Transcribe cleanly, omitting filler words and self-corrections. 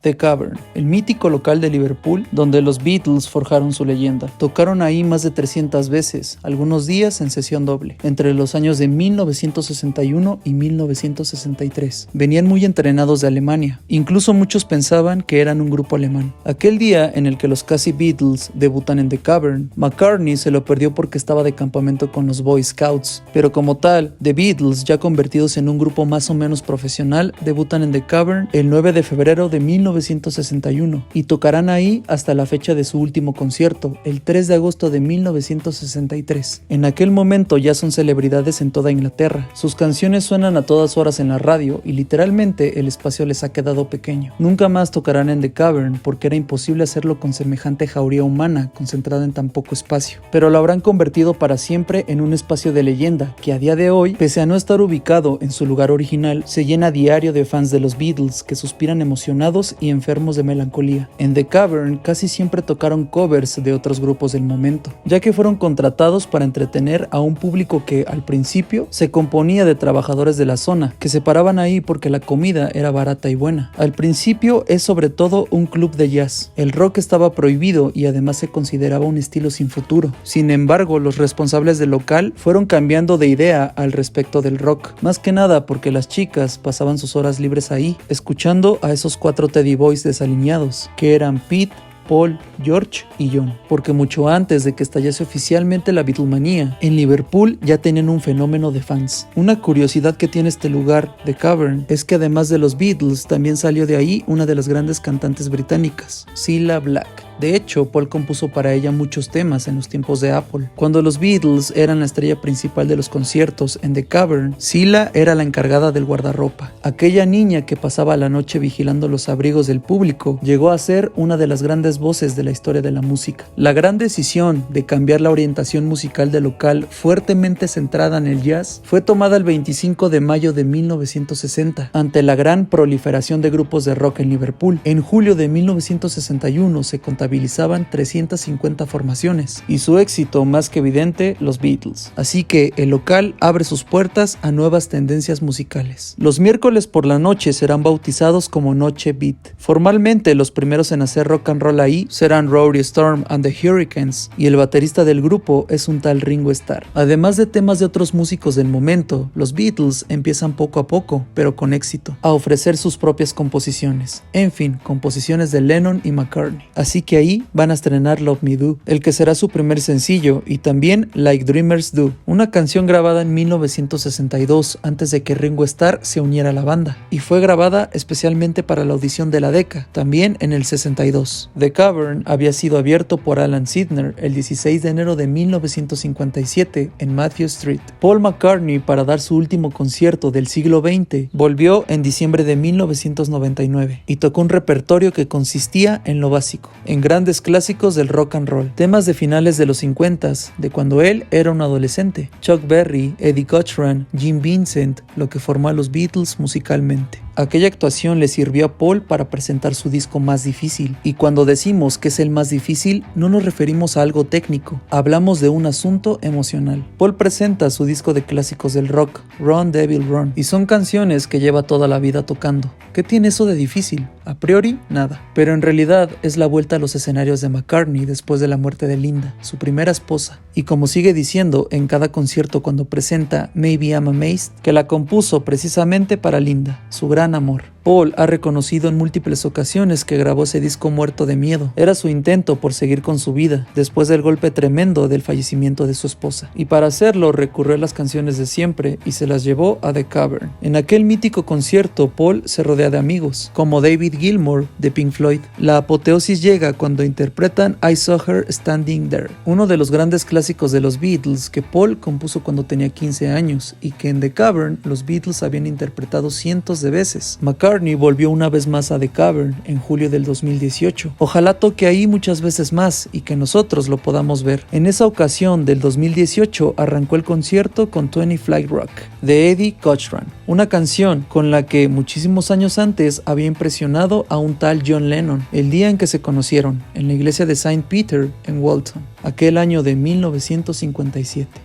The Cavern, el mítico local de Liverpool donde los Beatles forjaron su leyenda. Tocaron ahí más de 300 veces, algunos días en sesión doble, entre los años de 1961 y 1963. Venían muy entrenados de Alemania, incluso muchos pensaban que eran un grupo alemán. Aquel día en el que los casi Beatles debutan en The Cavern, McCartney se lo perdió porque estaba de campamento con los Boy Scouts, pero como tal, The Beatles, ya convertidos en un grupo más o menos profesional, debutan en The Cavern el 9 de febrero de 1961 y tocarán ahí hasta la fecha de su último concierto, el 3 de agosto de 1963. En aquel momento ya son celebridades en toda Inglaterra. Sus canciones suenan a todas horas en la radio y literalmente el espacio les ha quedado pequeño. Nunca más tocarán en The Cavern porque era imposible hacerlo con semejante jauría humana concentrada en tan poco espacio, pero lo habrán convertido para siempre en un espacio de leyenda que a día de hoy, pese a no estar ubicado en su lugar original, se llena a diario de fans de los Beatles que suspiran emocionados y enfermos de melancolía. En The Cavern casi siempre tocaron covers de otros grupos del momento, ya que fueron contratados para entretener a un público que al principio se componía de trabajadores de la zona, que se paraban ahí porque la comida era barata y buena. Al principio es sobre todo un club de jazz. El rock estaba prohibido y además se consideraba un estilo sin futuro. Sin embargo, los responsables del local fueron cambiando de idea al respecto del rock, más que nada porque las chicas pasaban sus horas libres ahí, escuchando a esos 4 Teddy Boys desalineados, que eran Pete, Paul, George y John, porque mucho antes de que estallase oficialmente la Beatlemanía, en Liverpool ya tenían un fenómeno de fans. Una curiosidad que tiene este lugar, The Cavern, es que además de los Beatles, también salió de ahí una de las grandes cantantes británicas, Cilla Black. De hecho, Paul compuso para ella muchos temas en los tiempos de Apple. Cuando los Beatles eran la estrella principal de los conciertos en The Cavern, Cilla era la encargada del guardarropa. Aquella niña que pasaba la noche vigilando los abrigos del público llegó a ser una de las grandes voces de la historia de la música. La gran decisión de cambiar la orientación musical del local fuertemente centrada en el jazz fue tomada el 25 de mayo de 1960, ante la gran proliferación de grupos de rock en Liverpool. En julio de 1961 se contabilizaban 350 formaciones y su éxito más que evidente, los Beatles. Así que el local abre sus puertas a nuevas tendencias musicales. Los miércoles por la noche serán bautizados como Noche Beat. Formalmente los primeros en hacer rock and roll ahí serán Rory Storm and the Hurricanes y el baterista del grupo es un tal Ringo Starr. Además de temas de otros músicos del momento, los Beatles empiezan poco a poco, pero con éxito, a ofrecer sus propias composiciones. En fin, composiciones de Lennon y McCartney. Así que ahí van a estrenar Love Me Do, el que será su primer sencillo, y también Like Dreamers Do, una canción grabada en 1962 antes de que Ringo Starr se uniera a la banda, y fue grabada especialmente para la audición de la Decca, también en el 62. The Cavern había sido abierto por Alan Sidner el 16 de enero de 1957 en Matthew Street. Paul McCartney, para dar su último concierto del siglo XX, volvió en diciembre de 1999 y tocó un repertorio que consistía en lo básico, en grandes clásicos del rock and roll, temas de finales de los 50s, de cuando él era un adolescente, Chuck Berry, Eddie Cochran, Jim Vincent, lo que formó a los Beatles musicalmente. Aquella actuación le sirvió a Paul para presentar su disco más difícil, y cuando decimos que es el más difícil, no nos referimos a algo técnico, hablamos de un asunto emocional. Paul presenta su disco de clásicos del rock, Run Devil Run, y son canciones que lleva toda la vida tocando. ¿Qué tiene eso de difícil? A priori, nada. Pero en realidad es la vuelta a los escenarios de McCartney después de la muerte de Linda, su primera esposa. Y como sigue diciendo en cada concierto cuando presenta Maybe I'm Amazed, que la compuso precisamente para Linda, su gran amor. Paul ha reconocido en múltiples ocasiones que grabó ese disco muerto de miedo. Era su intento por seguir con su vida, después del golpe tremendo del fallecimiento de su esposa. Y para hacerlo recurrió a las canciones de siempre y se las llevó a The Cavern. En aquel mítico concierto, Paul se rodea de amigos, como David Gilmour de Pink Floyd. La apoteosis llega cuando interpretan I Saw Her Standing There, uno de los grandes clásicos de los Beatles que Paul compuso cuando tenía 15 años y que en The Cavern los Beatles habían interpretado cientos de veces. McCartney volvió una vez más a The Cavern en julio del 2018. Ojalá toque ahí muchas veces más y que nosotros lo podamos ver. En esa ocasión del 2018 arrancó el concierto con 20 Flight Rock de Eddie Cochran, una canción con la que muchísimos años antes había impresionado a un tal John Lennon el día en que se conocieron en la iglesia de St. Peter en Walton, aquel año de 1957.